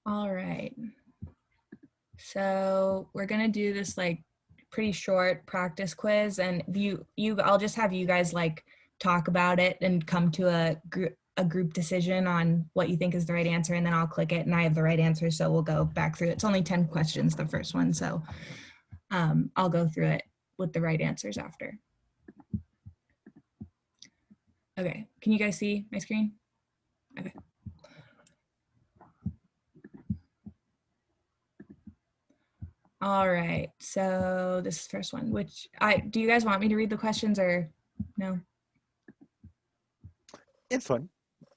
All right. So we're gonna do this like pretty short practice quiz, and I'll just have you guys like talk about it and come to a group decision on what you think is the right answer, and then I'll click it and I have the right answer, so we'll go back through it. It's only 10 questions, the first one, so I'll go through it with the right answers after. Okay, can you guys see my screen? Okay. All right, so this is the first one, do you guys want me to read the questions or no? It's fun,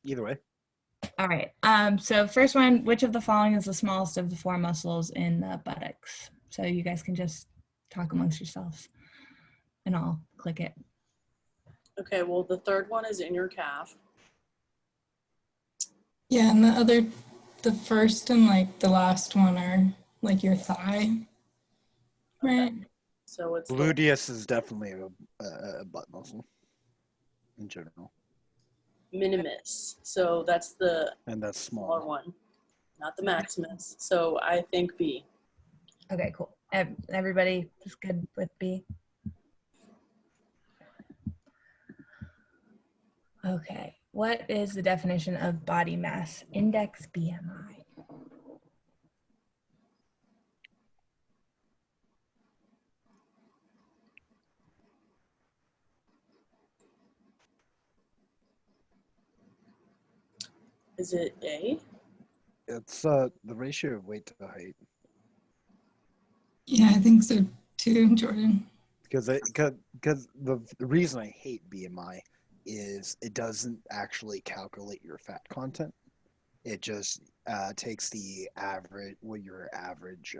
either way. All right, so first one, which of the following is the smallest of the 4 muscles in the buttocks? So you guys can just talk amongst yourselves and I'll click it. Okay, well, the third one is in your calf. Yeah, and the first and like the last one are like your thigh, right? So it's Gluteus is definitely a butt muscle in general. minimus. So that's the And that's smaller small. one, not the maximus. So I think B. Okay, cool. Everybody is good with B? Okay, what is the definition of body mass index BMI? Is it A? It's the ratio of weight to height. Yeah, I think so too, Jordan. Because the reason I hate BMI is it doesn't actually calculate your fat content. It just takes the average, what your average,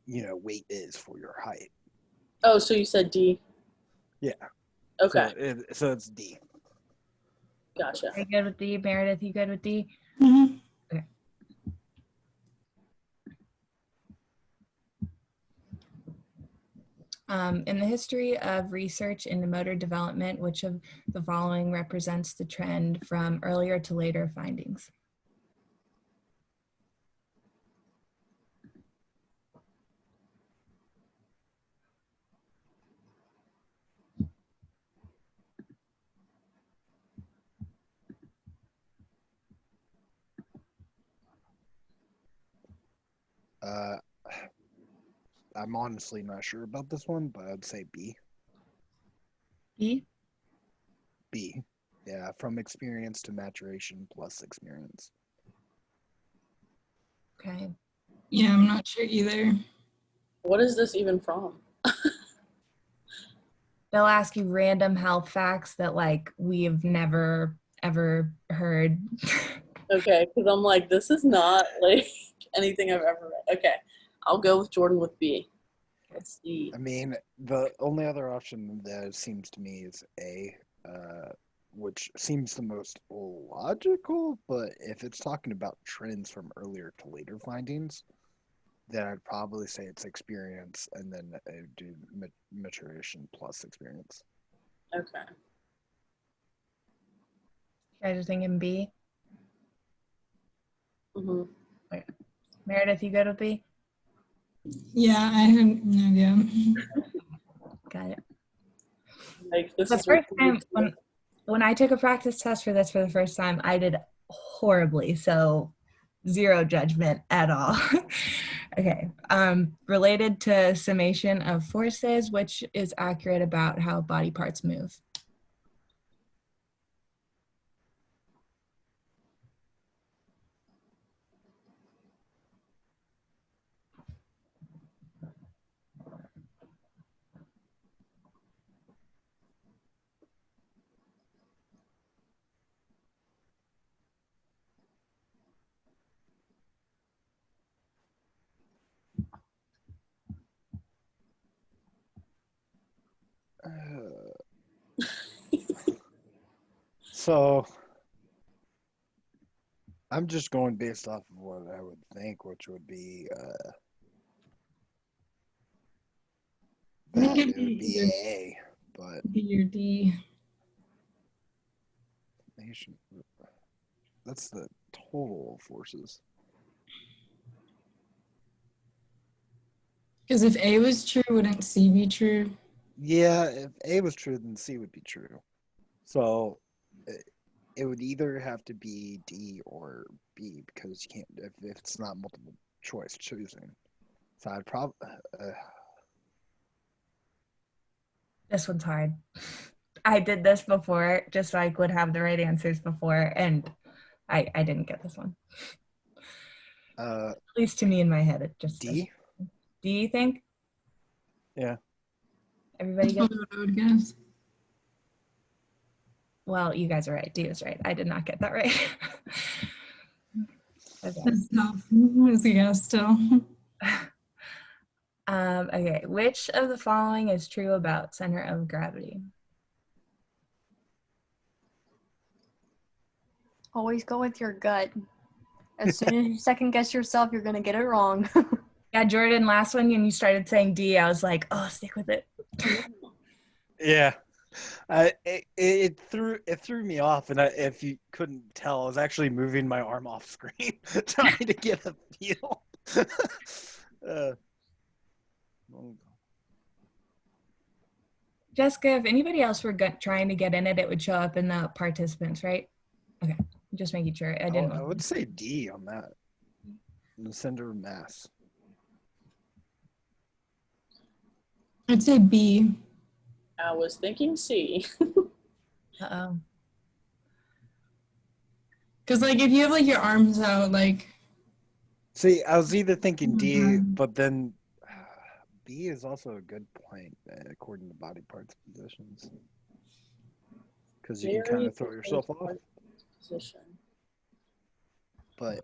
weight is for your height. Oh, so you said D? Yeah. Okay. So it's D. Gotcha. Are you good with D? Meredith, you good with D? Mm-hmm. Okay. In the history of research into motor development, which of the following represents the trend from earlier to later findings? I'm honestly not sure about this one, but I'd say B. B? B. Yeah, from experience to maturation plus experience. Okay. Yeah, I'm not sure either. What is this even from? They'll ask you random health facts that like we've never ever heard. Okay, because I'm like, this is not like anything I've ever read. Okay, I'll go with Jordan with B. Let's see. I mean, the only other option that seems to me is A, which seems the most logical, but if it's talking about trends from earlier to later findings, then I'd probably say it's experience and then I'd do maturation plus experience. Okay. You guys are thinking B? Mm-hmm. Okay. Meredith, you good with B? Yeah, I have no idea. Got it. Like this The is first time when I took a practice test for this for the first time, I did horribly, so zero judgment at all. Okay. Related to summation of forces, which is accurate about how body parts move? So I'm just going based off of what I would think, which would be I think that it'd it would be be either A, but B or D. that's the total forces. Because if A was true, wouldn't C be true? Yeah, if A was true, then C would be true. So it would either have to be D or B because you can't if it's not multiple choice choosing. So I'd probably This one's hard. I did this before just so I would have the right answers before, and I didn't get this one. At least to me in my head, it just D. Do you think? Yeah. Everybody That's gets? what I would guess. Well, you guys are right. D was right. I did not get that right. Okay. That's tough. It's a guess still. Okay. Which of the following is true about center of gravity? Always go with your gut. As soon as you second guess yourself, you're gonna get it wrong. Yeah, Jordan, last one when you started saying D, I was like, oh, stick with it. Yeah. It threw me off, and if you couldn't tell, I was actually moving my arm off screen trying to get a feel. Jessica, if anybody else were trying to get in it, it would show up in the participants, right? Okay, just making sure. I didn't. I would say D on that. In the center of mass. I'd say B. I was thinking C. Uh-oh. Because like if you have like your arms out, like See, I was either thinking D, Mhm. but then B is also a good point according to body parts positions. Because you can kind of throw yourself off. Position. But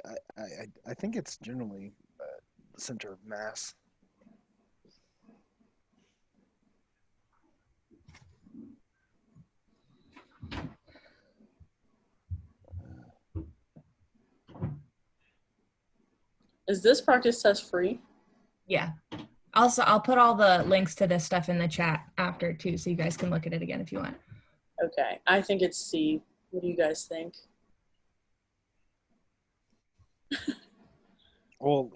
I think it's generally the center of mass. Is this practice test free? Yeah. Also, I'll put all the links to this stuff in the chat after too, so you guys can look at it again if you want. Okay, I think it's C. What do you guys think? Well,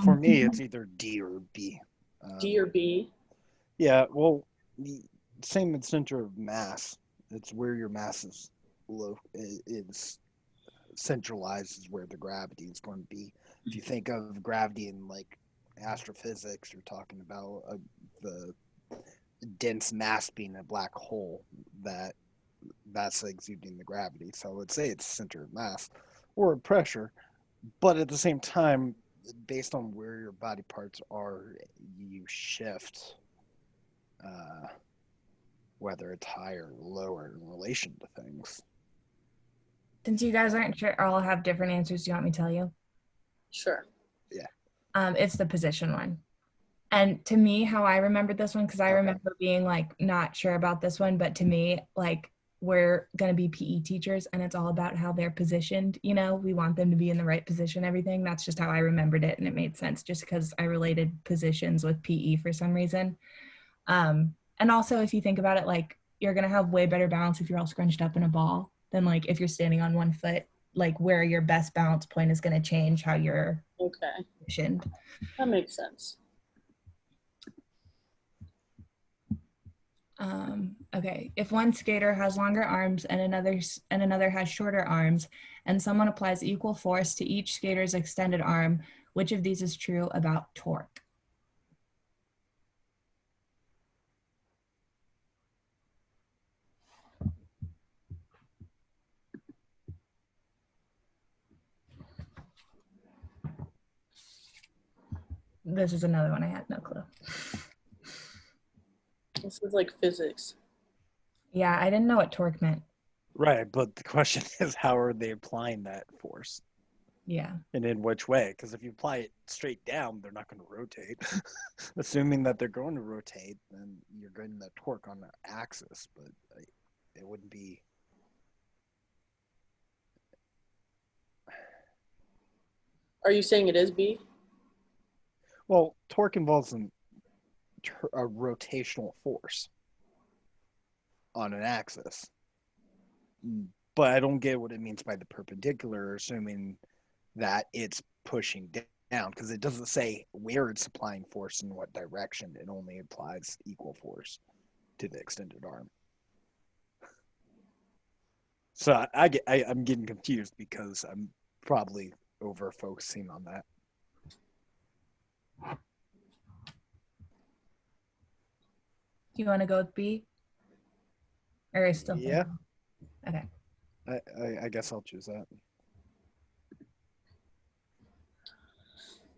for me, it's either D or B. D or B? Yeah, well, same in center of mass. It's where your mass is centralized is where the gravity is going to be. If you think of gravity in like astrophysics, you're talking about the dense mass being a black hole that's exuding the gravity. So I would say it's center of mass or pressure, but at the same time, based on where your body parts are, you shift whether it's higher or lower in relation to things. Since you guys aren't sure, all have different answers, do you want me to tell you? Sure. Yeah. It's the position one. And to me, how I remembered this one, because I remember being like not sure about this one, but to me, like we're going to be PE teachers and it's all about how they're positioned. You know, we want them to be in the right position, everything. That's just how I remembered it. And it made sense just because I related positions with PE for some reason. And also, if you think about it, like you're going to have way better balance if you're all scrunched up in a ball than like if you're standing on one foot, like where your best balance point is going to change how you're positioned. That makes sense. Okay, if one skater has longer arms and another has shorter arms, and someone applies equal force to each skater's extended arm, which of these is true about torque? This is another one I had no clue. This is like physics. Yeah, I didn't know what torque meant. Right, but the question is, how are they applying that force? Yeah. And in which way? Because if you apply it straight down, they're not going to rotate. Assuming that they're going to rotate, then you're getting that torque on the axis, but it wouldn't be. Are you saying it is B? Well, torque involves a rotational force on an axis. But I don't get what it means by the perpendicular, assuming that it's pushing down because it doesn't say where it's applying force and what direction. It only applies equal force to the extended arm. So I'm getting confused because I'm probably over focusing on that. Do you want to go with B? Or still? Yeah. Okay. I guess I'll choose that.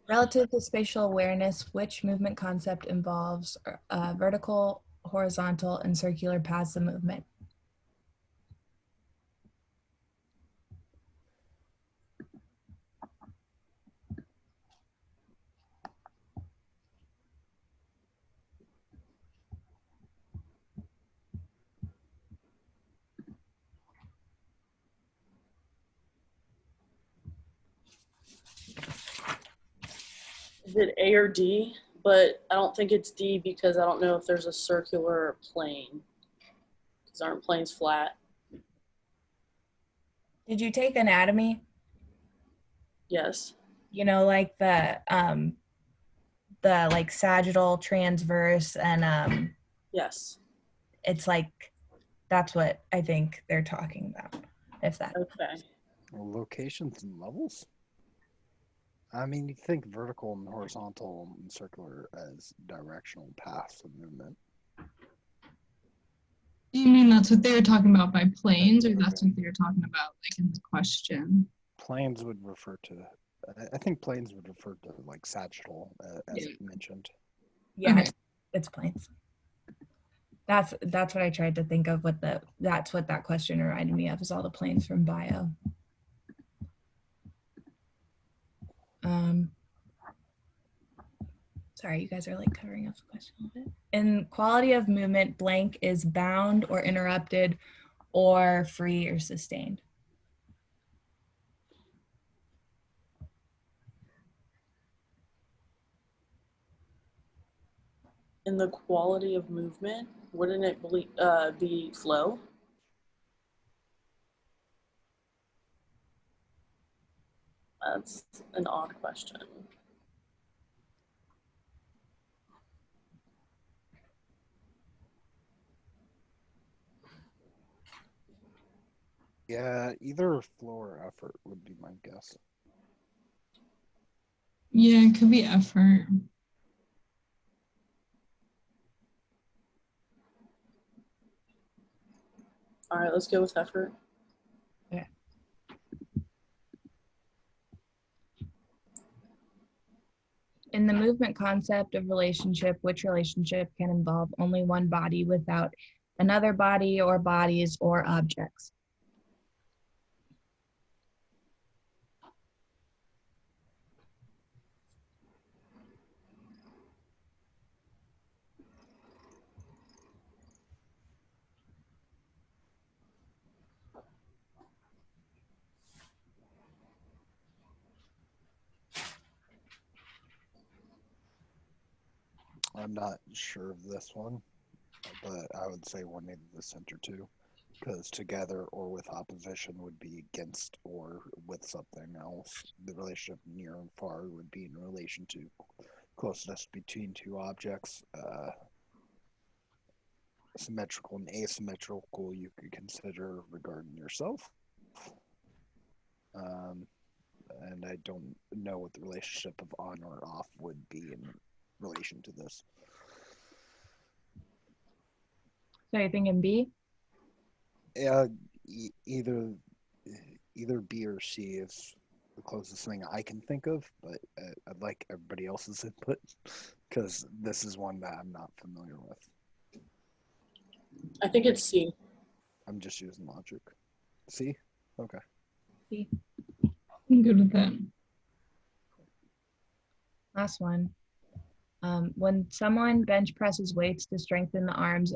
Relative to spatial awareness, which movement concept involves vertical, horizontal, and circular paths of movement? Is it A or D? But I don't think it's D because I don't know if there's a circular plane. Because aren't planes flat? Did you take anatomy? Yes. You know, like the like sagittal, transverse, and Yes. it's like that's what I think they're talking about. If that. Okay. Locations and levels? I mean, you think vertical and horizontal and circular as directional paths of movement. Do you mean that's what they were talking about by planes, or that's what they were talking about like in the question? Planes would refer to, I think planes would refer to like sagittal, as Yeah. mentioned. Yeah, Okay. it's planes. That's what I tried to think of. That's what that question reminded me of, is all the planes from bio. Sorry, you guys are like covering up the question a little bit. In quality of movement, blank is bound or interrupted or free or sustained. In the quality of movement, wouldn't it be flow? That's an odd question. Yeah, either flow or effort would be my guess. Yeah, it could be effort. All right, let's go with effort. Okay. In the movement concept of relationship, which relationship can involve only one body without another body or bodies or objects? I'm not sure of this one, but I would say one in the center too, because together or with opposition would be against or with something else. The relationship near and far would be in relation to closeness between two objects. Symmetrical and asymmetrical you could consider regarding yourself. And I don't know what the relationship of on or off would be in relation to this. So you're thinking B? Either B or C is the closest thing I can think of, but I'd like everybody else's input because this is one that I'm not familiar with. I think it's C. I'm just using logic. C? Okay. C. I'm good with that. Last one. When someone bench presses weights to strengthen the arms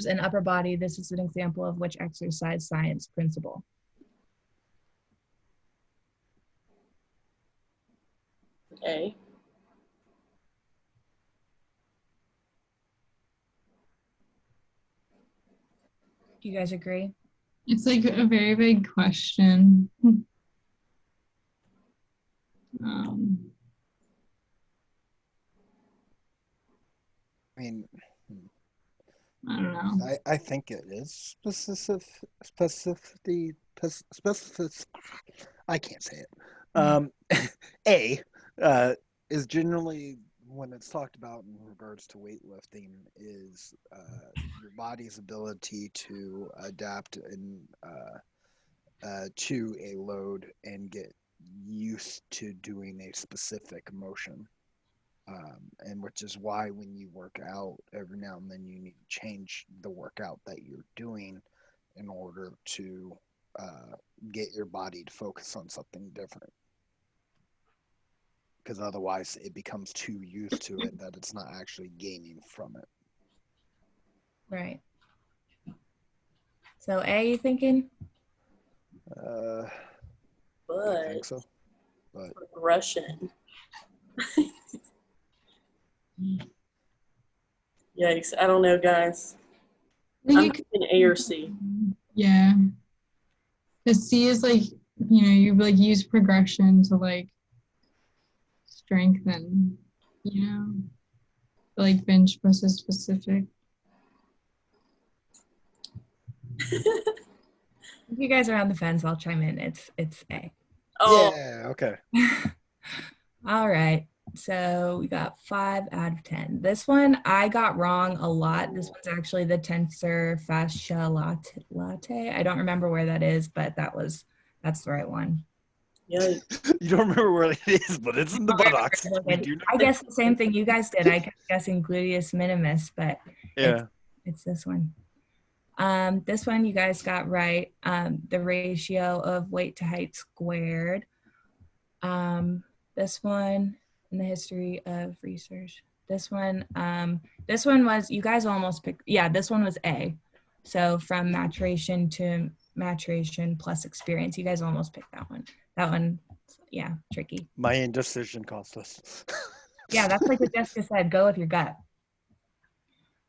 and upper body, this is an example of which exercise science principle? A. Do you guys agree? It's like a very big question. I mean, I don't know. I think it is specificity. I can't say it. A is generally, when it's talked about in regards to weightlifting, is your body's ability to adapt and to a load and get used to doing a specific motion. And which is why when you work out, every now and then you need to change the workout that you're doing in order to get your body to focus on something different. Because otherwise it becomes too used to it that it's not actually gaining from it. Right. So A, you thinking? I But think so. But progression. Yikes! I don't know, guys. I think I'm it could- thinking A or C. Yeah. The C is like, you like use progression to like strengthen, like bench press is specific. If you guys are on the fence, I'll chime in. It's A. Oh, yeah, okay. All right. So we got 5 out of 10. This one I got wrong a lot. This one's actually the tensor fascia latte. I don't remember where that is, but that's the right one. yikes! You don't remember where it is, but it's in the buttocks. We do know. I guess the same thing you guys did. I kept guessing gluteus minimus, but Yeah. it's this one. This one you guys got right. The ratio of weight to height squared. This one in the history of research. This one was, you guys almost picked, yeah, this one was A. So from maturation to maturation plus experience, you guys almost picked that one. That one, yeah, tricky. My indecision cost us. Yeah, that's like what Jessica said, go with your gut.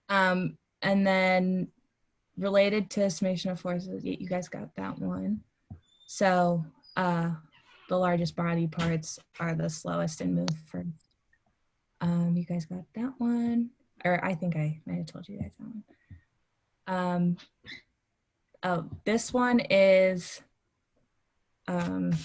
And then related to summation of forces, you guys got that one. So the largest body parts are the slowest and move first. You guys got that one, or I think I might have told you guys that one. Oh, this one is the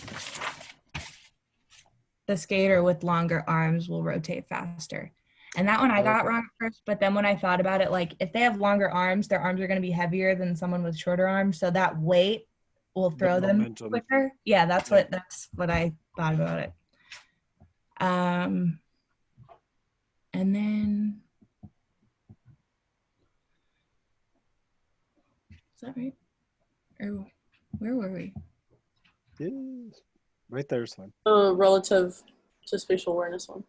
skater with longer arms will rotate faster. And that one I got wrong first, but then when I thought about it, like if they have longer arms, their arms are going to be heavier than someone with shorter arms, so that weight will throw them momentum. quicker. Yeah, that's what I thought about it. And then, is that right? Or where were we? Yes. Right there's one. Relative to spatial awareness one.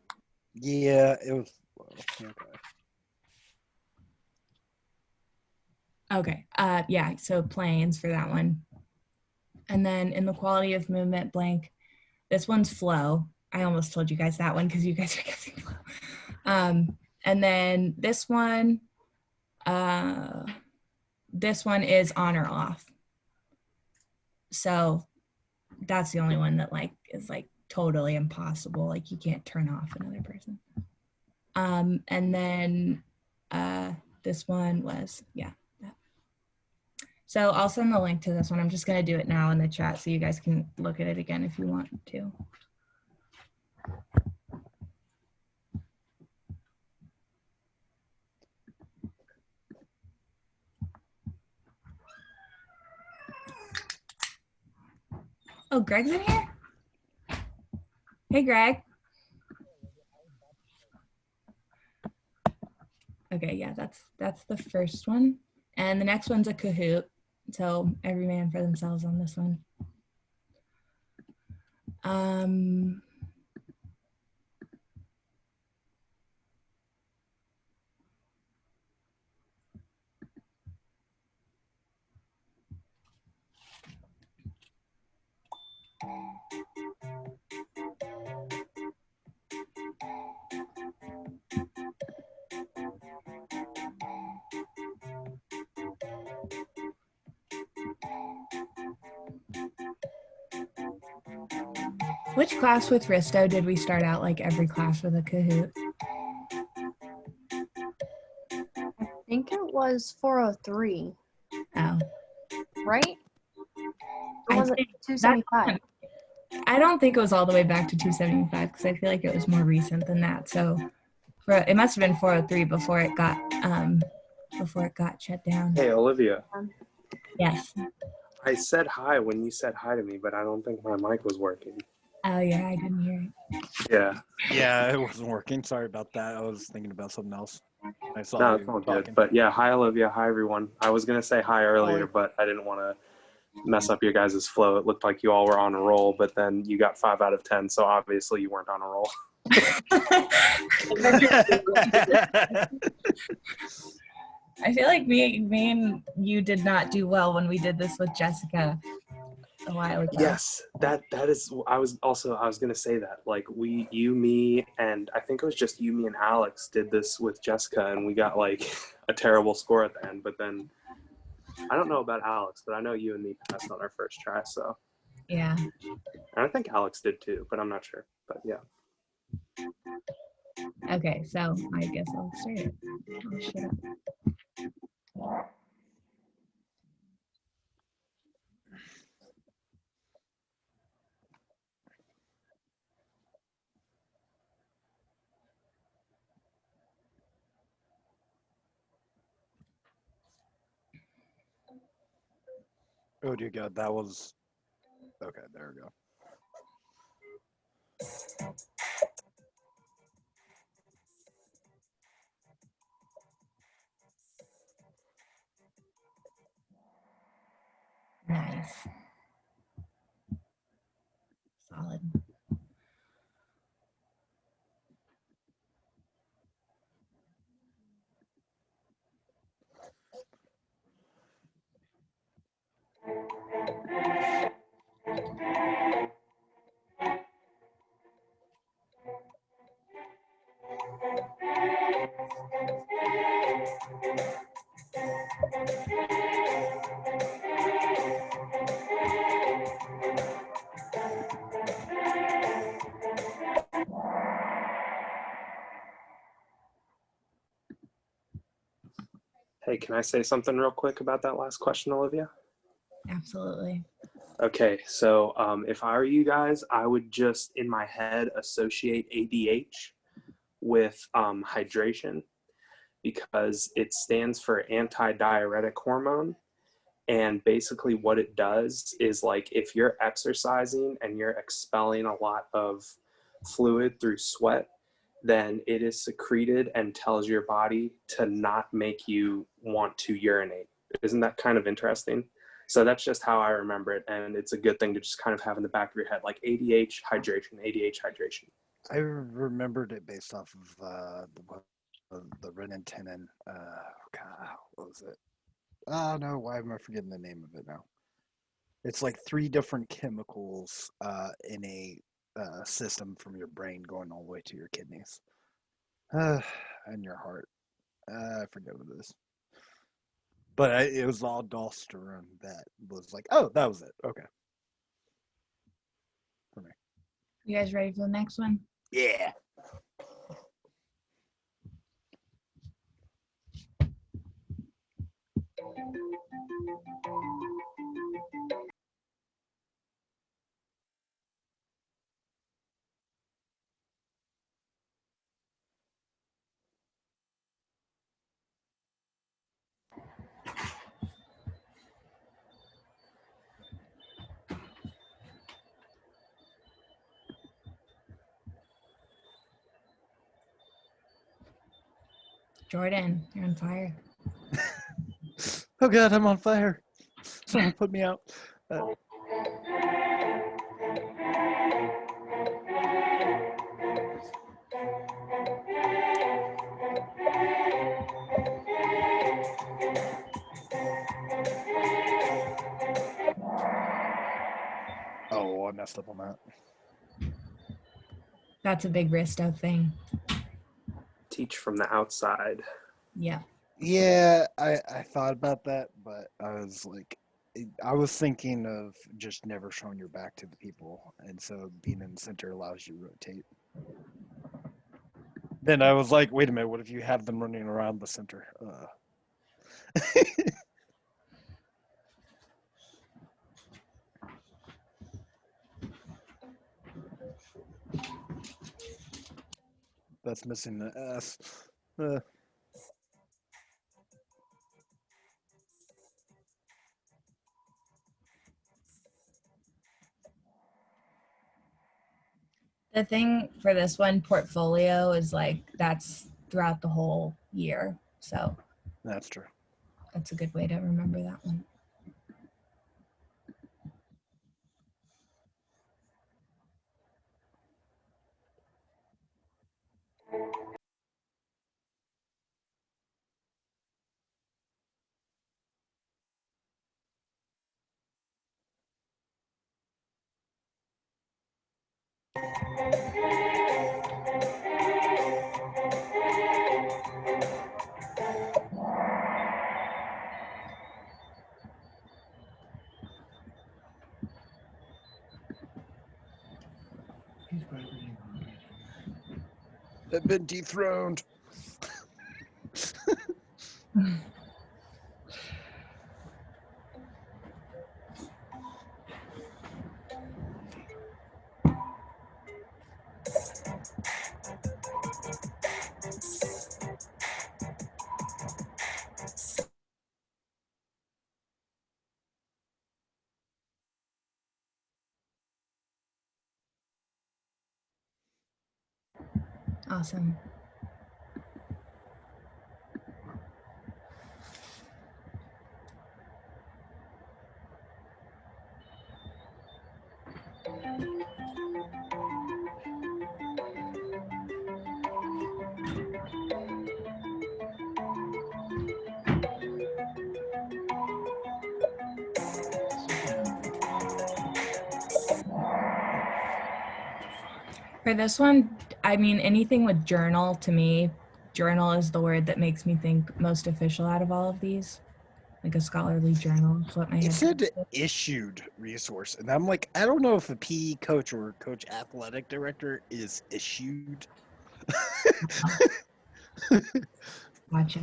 Yeah, it was. Okay. Yeah, so planes for that one. And then in the quality of movement blank, this one's flow. I almost told you guys that one because you guys are guessing flow. And then this one is on or off. So that's the only one that like is like totally impossible. Like you can't turn off another person. And then this one was, yeah. That. So I'll send the link to this one. I'm just gonna do it now in the chat so you guys can look at it again if you want to. Oh, Greg's in here? Hey, Greg. Okay, yeah, that's the first one. And the next one's a Kahoot. So every man for themselves on this one. Which class with Risto did we start out like every class with a Kahoot? it was 403, Oh, right? Or I was it think 275? I don't think it was all the way back to 275 because I feel like it was more recent than that. So it must have been 403 before it got shut down. Hey, Olivia. Yes. I said hi when you said hi to me, but I don't think my mic was working. Oh yeah, I didn't hear it. Yeah. Yeah, it wasn't working. Sorry about that. I was thinking about something else. I saw No, you it's all talking. good. But yeah, hi, Olivia. Hi, everyone. I was going to say hi earlier, Hi. but I didn't want to mess up your guys' flow. It looked like you all were on a roll, but then you got 5 out of 10, so obviously you weren't on a roll. I feel like me and you did not do well when we did this with Jessica a while ago. Yes, that is. I was gonna say that. Like you, me, and I think it was just you, me, and Alex did this with Jessica, and we got like a terrible score at the end. But then I don't know about Alex, but I know you and me passed on our first try. So Yeah. and I think Alex did too, but I'm not sure. But yeah. Okay, so I guess I'll start it. Oh, shut up. Oh dear God, that was okay. There we go. Nice. Solid. Hey, can I say something real quick about that last question, Olivia? Absolutely. Okay, so if I were you guys, I would just in my head associate ADH with hydration because it stands for antidiuretic hormone. And basically what it does is like if you're exercising and you're expelling a lot of fluid through sweat, then it is secreted and tells your body to not make you want to urinate. Isn't that kind of interesting? So that's just how I remember it. And it's a good thing to just kind of have in the back of your head, like ADH, hydration, ADH, hydration. I remembered it based off of the renin-tenin. God, what was it? Oh no, why am I forgetting the name of it now? It's like 3 different chemicals in a system from your brain going all the way to your kidneys and your heart. I forget what it is. But it was all aldosterone that was like, oh, that was it. Okay. For me. You guys ready for the next one? Yeah. Jordan, you're on fire. Oh God, I'm on fire. Someone put me out. Oh, I messed up on that. That's a big wrist up thing. Teach from the outside. Yeah. Yeah, I thought about that, but I was like, I was thinking of just never showing your back to the people, and so being in the center allows you to rotate. Then I was like, wait a minute, what if you have them running around the center? That's missing the S. The thing for this one, portfolio, is like that's throughout the whole year. So That's true. that's a good way to remember that one. They've been dethroned. Awesome. For this one, I mean, anything with journal, to me, journal is the word that makes me think most official out of all of these. Like a scholarly journal is what my It head said goes to. issued resource, and I'm like, I don't know if a PE coach or coach athletic director is issued. Gotcha.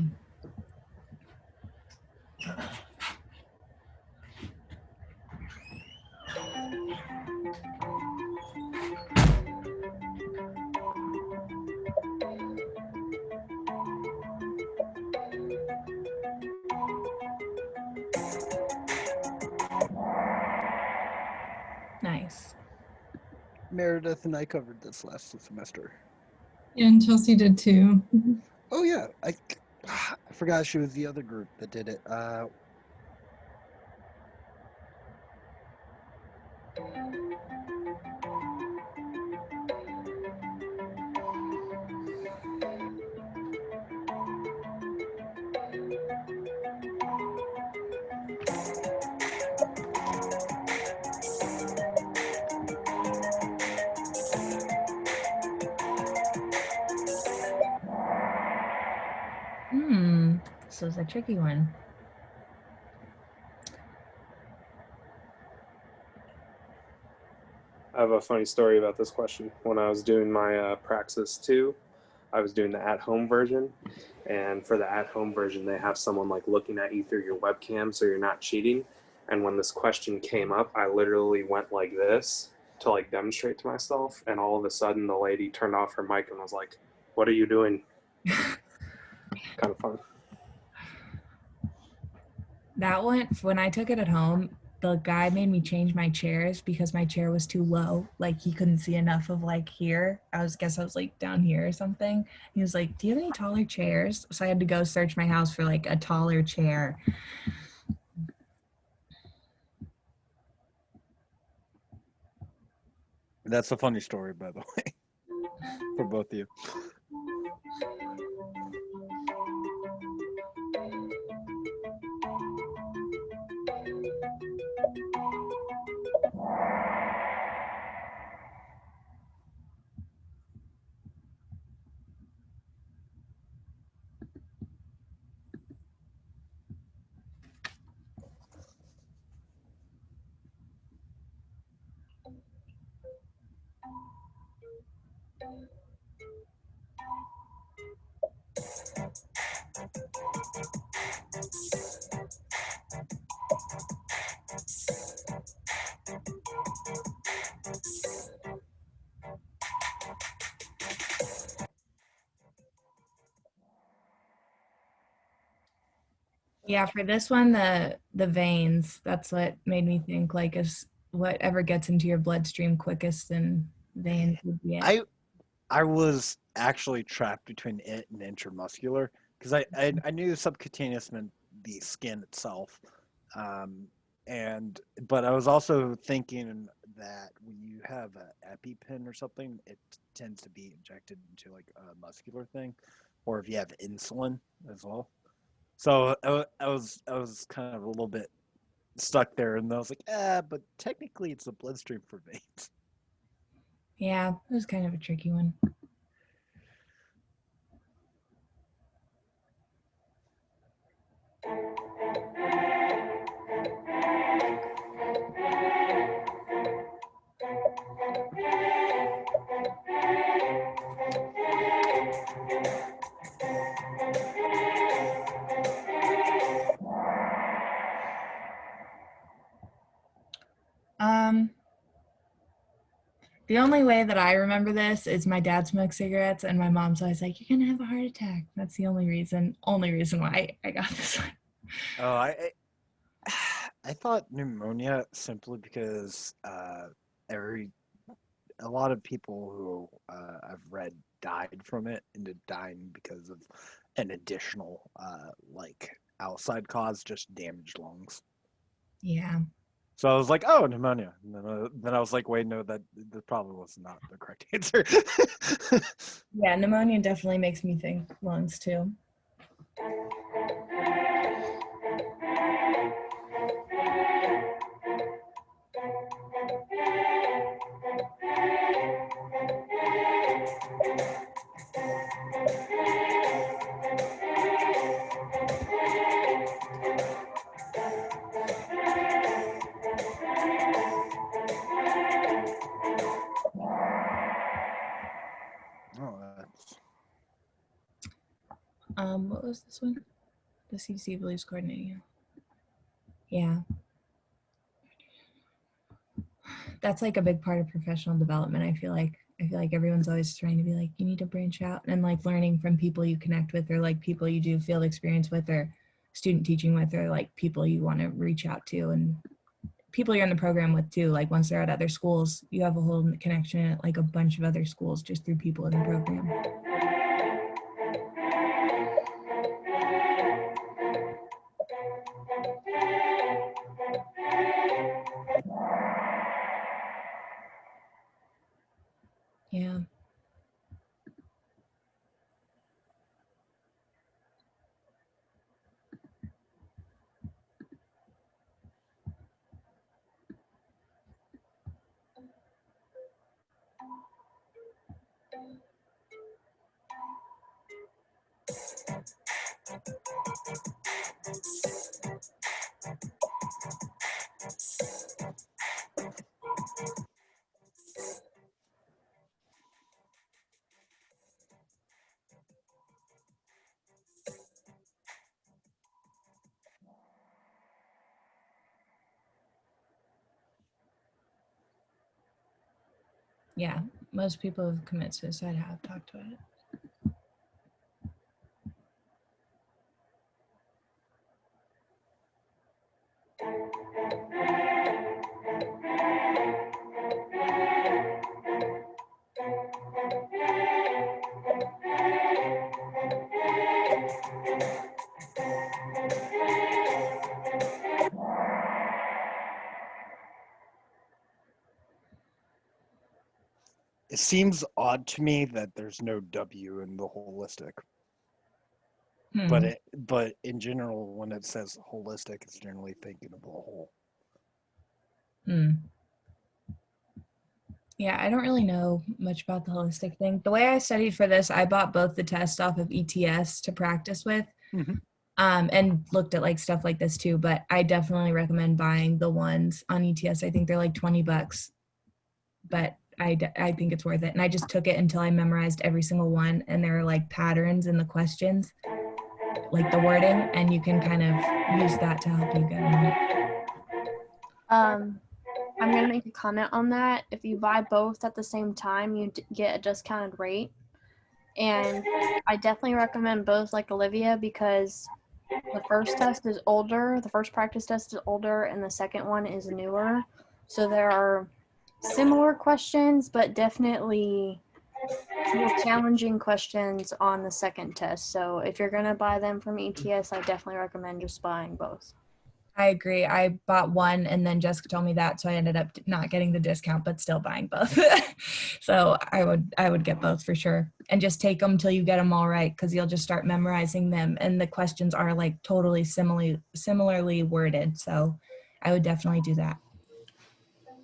Nice. Meredith and I covered this last semester. Yeah, and Chelsea did too. Oh yeah, I forgot she was the other group that did it. This was a tricky one. I have a funny story about this question. When I was doing my Praxis 2, I was doing the at-home version, and for the at-home version, they have someone like looking at you through your webcam, so you're not cheating. And when this question came up, I literally went like this to like demonstrate to myself, and all of a sudden, the lady turned off her mic and was like, "What are you doing?" Kind of fun. That one, when I took it at home, the guy made me change my chairs because my chair was too low. Like he couldn't see enough of like here. Guess I was like down here or something. He was like, "Do you have any taller chairs?" So I had to go search my house for like a taller chair. That's a funny story, by the way, for both of you. Yeah, for this one, the veins, that's what made me think like is whatever gets into your bloodstream quickest and veins would be it. I was actually trapped between it and intramuscular because I knew subcutaneous meant the skin itself, um, and but I was also thinking that when you have an EpiPen or something, it tends to be injected into like a muscular thing, or if you have insulin as well. So I was kind of a little bit stuck there, and I was like, but technically it's the bloodstream for veins. Yeah, it was kind of a tricky one. Um, the only way that I remember this is my dad smoked cigarettes and my mom's always like, "You're gonna have a heart attack." That's the only reason why I got this one. Oh, I thought pneumonia simply because every a lot of people who I've read died from it, and dying because of an additional like outside cause, just damaged lungs. Yeah. So I was like, oh, pneumonia. And then I was like, wait, no, that probably was not the correct answer. Yeah, pneumonia definitely makes me think lungs too. Oh, that's What was this one? The CC believes coordinating. Yeah. That's like a big part of professional development. I feel like everyone's always trying to be like, you need to branch out and like learning from people you connect with or like people you do field experience with or student teaching with or like people you want to reach out to and people you're in the program with too. Like once they're at other schools, you have a whole connection at like a bunch of other schools just through people in the program. Yeah. Yeah. Most people who commit suicide have talked about it. it seems odd to me that there's no W in the holistic. But in general, when it says holistic, it's generally thinking of a whole. Yeah, I don't really know much about the holistic thing. The way I studied for this, I bought both the tests off of ETS to practice with, and looked at like stuff like this too. But I definitely recommend buying the ones on ETS. I think they're like $20, but I think it's worth it. And I just took it until I memorized every single one, and there are like patterns in the questions, like the wording, and you can kind of use that to help you get them. I'm gonna make a comment on that. If you buy both at the same time, you get a discounted rate. And I definitely recommend both, like Olivia, because The first test is older, the first practice test is older, and the second one is newer. So there are similar questions, but definitely more challenging questions on the second test. So if you're going to buy them from ETS, I definitely recommend just buying both. I agree. I bought one and then Jessica told me that, so I ended up not getting the discount, but still buying both. So I would get both for sure, and just take them till you get them all right, because you'll just start memorizing them, and the questions are like totally similarly worded. So I would definitely do that.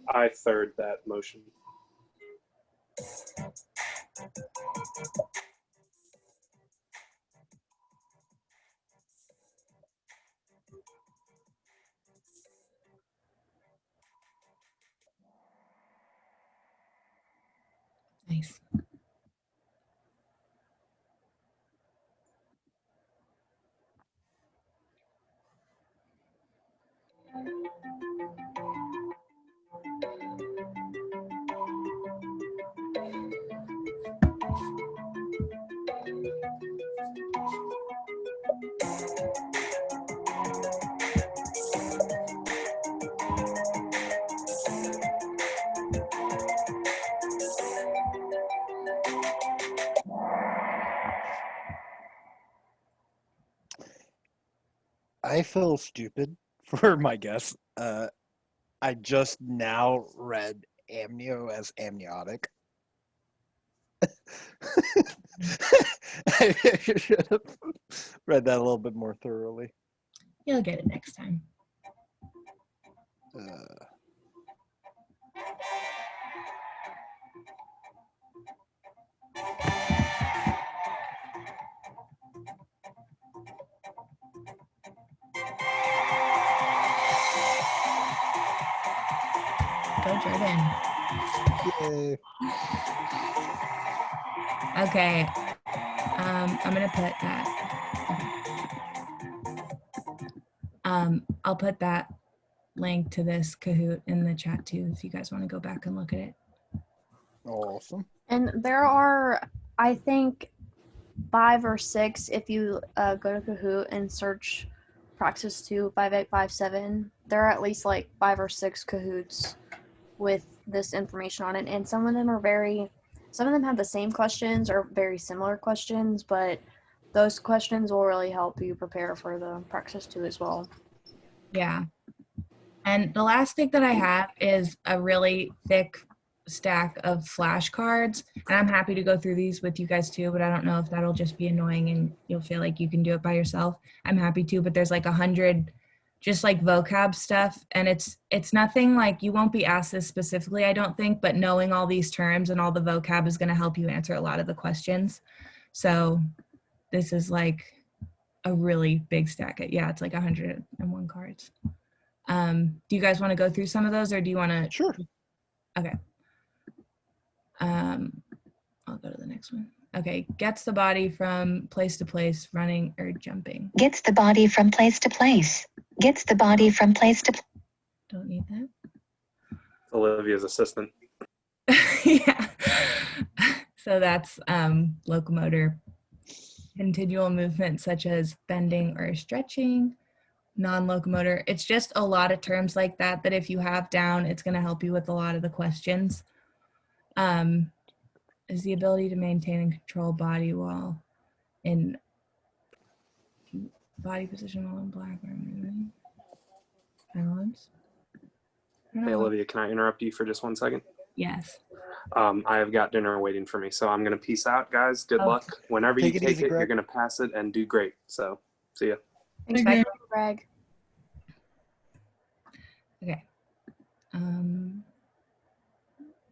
I third that motion. Nice. I feel stupid for my guess. I just now read amnio as amniotic. I should have read that a little bit more thoroughly. You'll get it next time. Go Jordan. Yay. Okay. I'm gonna put that. I'll put that link to this Kahoot in the chat too, if you guys want to go back and look at it. Awesome. And there are, I think, 5 or 6 if you go to Kahoot and search Praxis 2 5857. There are at least like 5 or 6 Kahoots with this information on it, and some of them have the same questions or very similar questions, but those questions will really help you prepare for the Praxis 2 as well. Yeah. And the last thing that I have is a really thick stack of flashcards, and I'm happy to go through these with you guys too, but I don't know if that'll just be annoying and you'll feel like you can do it by yourself. I'm happy to, but there's like 100 just like vocab stuff, and it's nothing like, you won't be asked this specifically, I don't think, but knowing all these terms and all the vocab is going to help you answer a lot of the questions. So this is like a really big stack. Yeah, it's like 101 cards. Do you guys want to go through some of those, or do you want to? Sure. Okay. I'll go to the next one. Okay, gets the body from place to place, running or jumping. Gets the body from place to place. Gets the body from place to place. Don't need that. Olivia's assistant. Yeah. So that's locomotor. Continual movement such as bending or stretching. Non-locomotor. It's just a lot of terms like that if you have down, it's going to help you with a lot of the questions. Is the ability to maintain and control body while in body position while in black or moving. Balance. Hey, Olivia, can I interrupt you for just 1 second? Yes. I have got dinner waiting for me, so I'm going to peace out, guys. Good luck. Whenever you take it, you're going to pass it and do great. So, see ya. Thanks, Greg. Okay.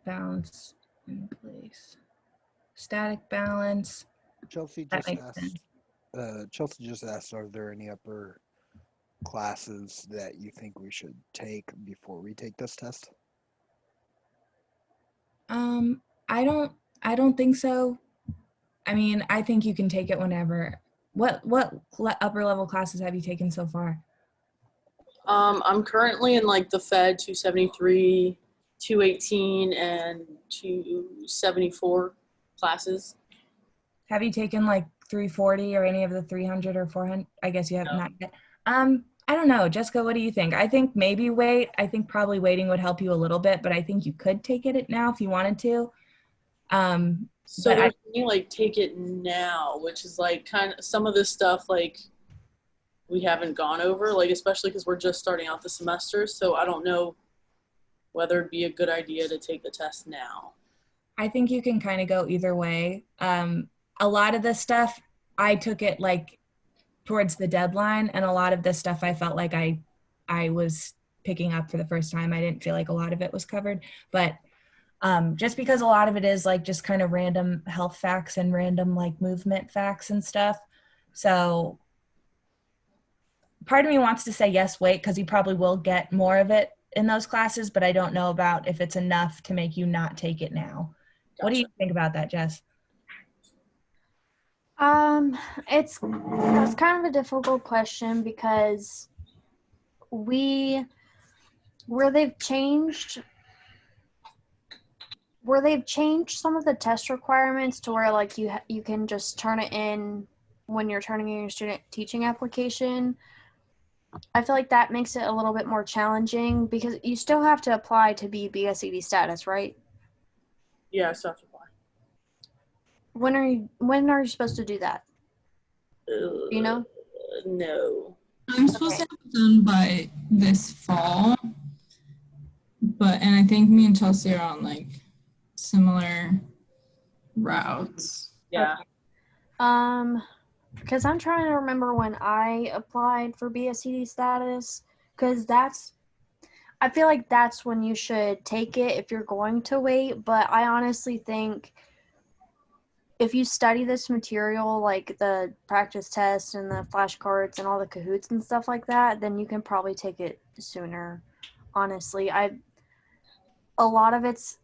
Balance in place. Static balance. Chelsea That just makes asked. sense. Chelsea just asked, "Are there any upper classes that you think we should take before we take this test?" I don't think so. I mean, I think you can take it whenever. What upper level classes have you taken so far? I'm currently in like the Fed 273, 218, and 274 classes. Have you taken like 340 or any of the 300 or 400? I guess you have not yet. I don't know. Jessica, what do you think? I think maybe wait. I think probably waiting would help you a little bit, but I think you could take it now if you wanted to. So But there's like take it now, which is like kind of some of this stuff like we haven't gone over, like especially because we're just starting out the semester. So I don't know whether it'd be a good idea to take the test now. I think you can kind of go either way. A lot of this stuff, I took it like towards the deadline, and a lot of this stuff I felt like I was picking up for the first time. I didn't feel like a lot of it was covered, but just because a lot of it is like just kind of random health facts and random like movement facts and stuff. So part of me wants to say yes, wait, because you probably will get more of it in those classes, but I don't know about if it's enough to make you not take it now. Gotcha. What do you think about that, Jess? It's kind of a difficult question because where they've changed some of the test requirements to where like you can just turn it in when you're turning in your student teaching application. I feel like that makes it a little bit more challenging because you still have to apply to be BSED status, right? Yeah, I still have to apply. When are you supposed to do that? Do you know? No. I'm supposed to have it done by this fall, and I think me and Chelsea are on like similar routes. Yeah. Because I'm trying to remember when I applied for BSED status, because I feel like that's when you should take it if you're going to wait, but I honestly think if you study this material, like the practice test and the flashcards and all the Kahoots and stuff like that, then you can probably take it sooner. Honestly, a lot of it's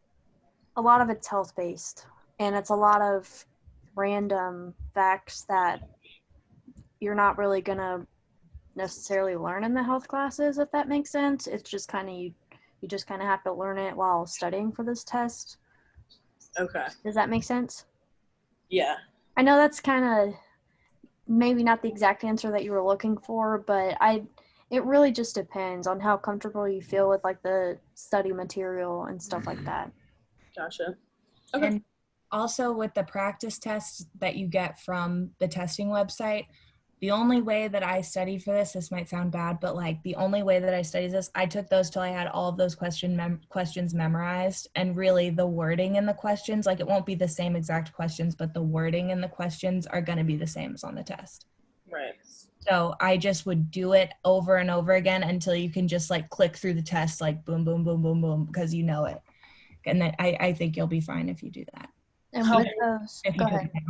health based, and it's a lot of random facts that you're not really gonna necessarily learn in the health classes, if that makes sense. It's just kind of you just kind of have to learn it while studying for this test. Okay. Does that make sense? Yeah. I know that's kind of maybe not the exact answer that you were looking for, but it really just depends on how comfortable you feel with like the study material and stuff like that. Gotcha. Okay. And also with the practice tests that you get from the testing website, the only way that I studied for this might sound bad, but like the only way that I studied this, I took those till I had all of those questions memorized, and really the wording in the questions, like it won't be the same exact questions, but the wording in the questions are going to be the same as on the test. Right. So I just would do it over and over again until you can just like click through the test, like boom, boom, boom, boom, boom, because you know it. And then I think you'll be fine if you do that. And How- with those, If you go do ahead. it.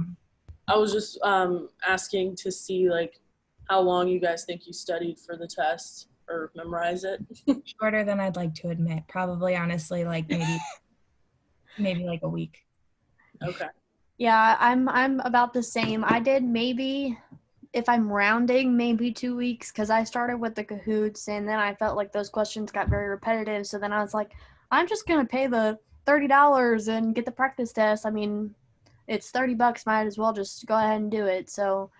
I was just asking to see like how long you guys think you studied for the test or memorize it. Shorter than I'd like to admit. Probably, honestly, like maybe like a week. Okay. Yeah, I'm about the same. I did maybe, if I'm rounding, maybe 2 weeks, because I started with the Kahoots and then I felt like those questions got very repetitive. So then I was like, I'm just gonna pay the $30 and get the practice test. I mean, it's $30, might as well just go ahead and do it. So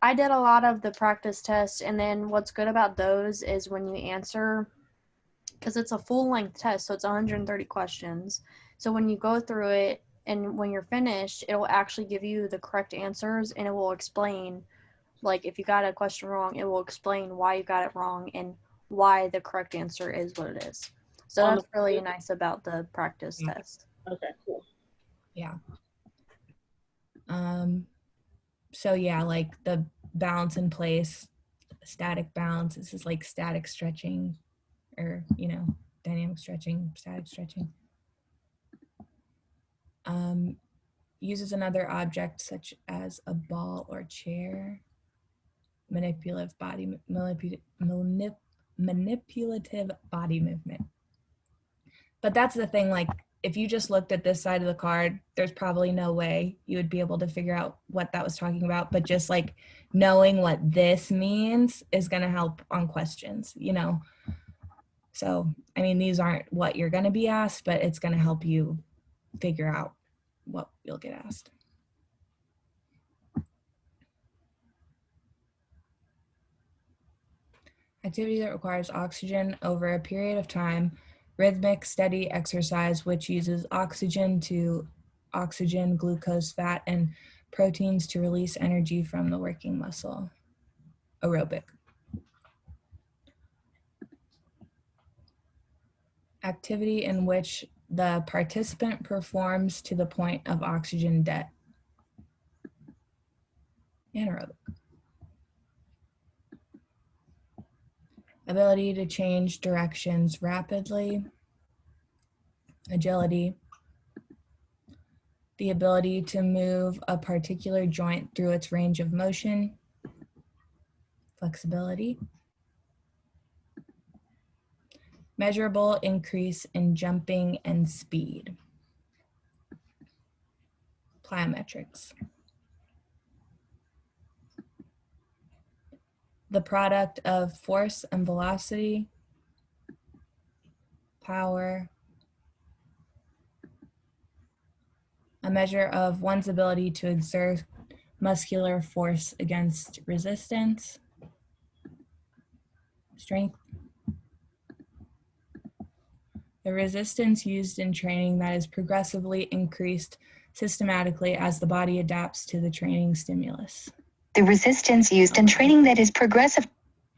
I did a lot of the practice tests, and then what's good about those is when you answer, because it's a full-length test, so it's 130 questions. So when you go through it and when you're finished, it will actually give you the correct answers, and it will explain, like if you got a question wrong, it will explain why you got it wrong and why the correct answer is what it is. So On that's really nice about the practice test. Okay, cool. Yeah. So yeah, like the balance in place, static balance, this is like static stretching, or dynamic stretching, static stretching. Uses another object such as a ball or chair. Manipulative body movement. But that's the thing, like if you just looked at this side of the card, there's probably no way you would be able to figure out what that was talking about. But just like knowing what this means is going to help on questions, So, I mean, these aren't what you're going to be asked, but it's going to help you figure out what you'll get asked. Activity that requires oxygen over a period of time, rhythmic, steady exercise, which uses oxygen, glucose, fat, and proteins to release energy from the working muscle. Aerobic. Activity in which the participant performs to the point of oxygen debt. Anaerobic. Ability to change directions rapidly. Agility. The ability to move a particular joint through its range of motion. Flexibility. Measurable increase in jumping and speed. Plyometrics. The product of force and velocity, power, a measure of one's ability to exert muscular force against resistance, strength. The resistance used in training that is progressively increased systematically as the body adapts to the training stimulus. The resistance used in training that is progressive.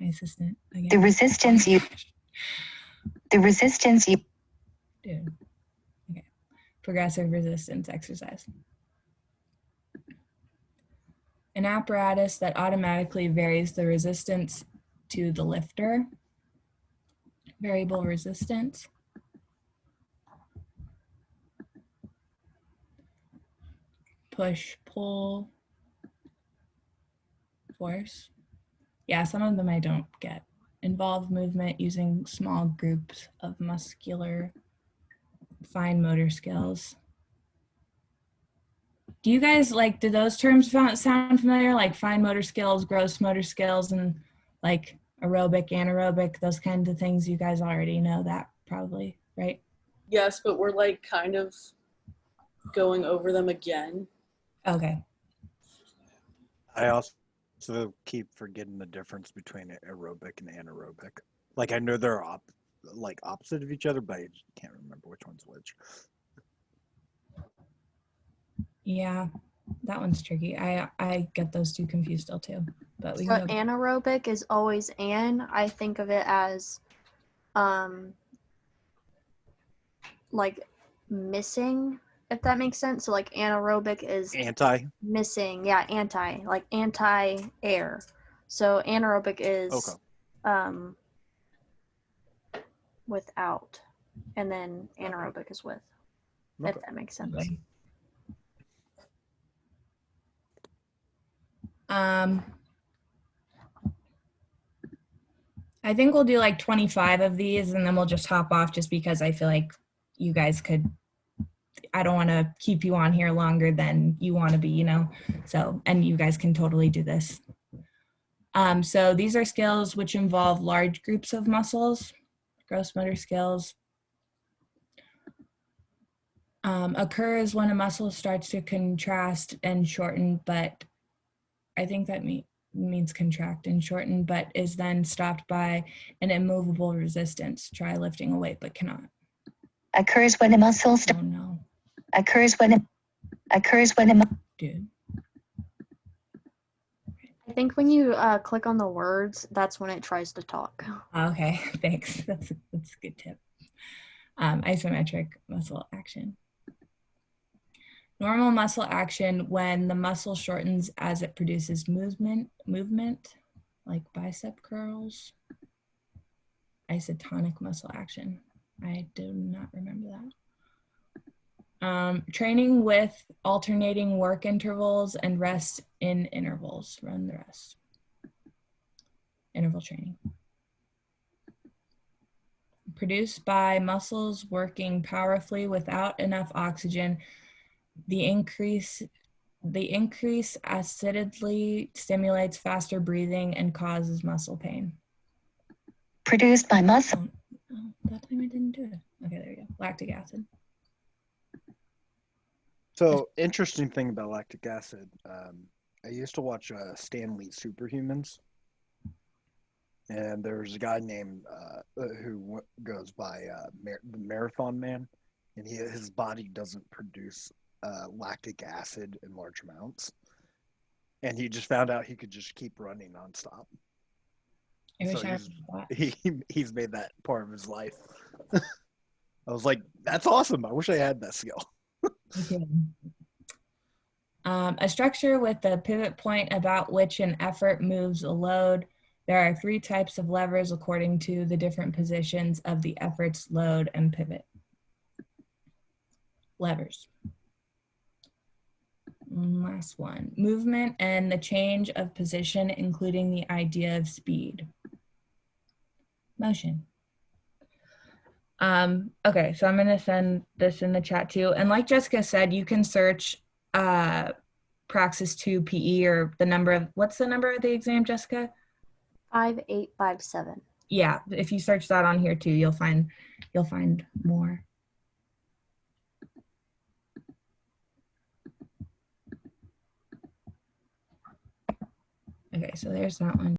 My assistant again. The resistance used. The resistance you. Dude. Okay. Progressive resistance exercise. An apparatus that automatically varies the resistance to the lifter. Variable resistance. Push, pull, force. Yeah, some of them I don't get. Involve movement using small groups of muscular, fine motor skills. Do you guys do those terms sound familiar? Like fine motor skills, gross motor skills, and like aerobic, anaerobic, those kinds of things you guys already know that probably, right? Yes, but we're like kind of going over them again. Okay. I also keep forgetting the difference between aerobic and anaerobic. Like I know they're opposite of each other, but I just can't remember which one's which. Yeah, that one's tricky. I get those two confused still too. But we So can go. anaerobic is always an. I think of it as like missing, if that makes sense. So like anaerobic is Anti. missing, yeah, like anti-air. So anaerobic is without, and then anaerobic is with, if that makes sense. Okay. I think we'll do like 25 of these and then we'll just hop off just because I feel like you guys could, I don't want to keep you on here longer than you want to be, you know? So, and you guys can totally do this. So these are skills which involve large groups of muscles, gross motor skills. Occurs when a muscle starts to contrast and shorten, but I think that means contract and shorten, but is then stopped by an immovable resistance. Try lifting a weight, but cannot. Occurs when a muscle. Oh no. Occurs when a. Dude. I think when you click on the words, that's when it tries to talk. Okay, thanks. That's a good tip. Isometric muscle action. Normal muscle action when the muscle shortens as it produces movement, like bicep curls. Isotonic muscle action. I do not remember that. Training with alternating work intervals and rest in intervals. Run the rest. Interval training. Produced by muscles working powerfully without enough oxygen. The increase acidity stimulates faster breathing and causes muscle pain. Produced by muscle. Oh, that time I didn't do it. Okay, there you go. Lactic acid. So interesting thing about lactic acid. I used to watch Stan Lee Superhumans, and there's a guy named who goes by the Marathon Man, and his body doesn't produce lactic acid in large amounts, and he just found out he could just keep running nonstop. I wish So I he's remember that. he's made that part of his life. I was like, that's awesome. I wish I had that skill. Me too. A structure with a pivot point about which an effort moves a load. There are 3 types of levers according to the different positions of the effort's load and pivot. Levers. Last one. Movement and the change of position, including the idea of speed. Motion. Okay, so I'm going to send this in the chat too. And like Jessica said, you can search Praxis 2 PE or the number of, what's the number of the exam, Jessica? 5857. Yeah, if you search that on here too, you'll find more. Okay, so there's that one.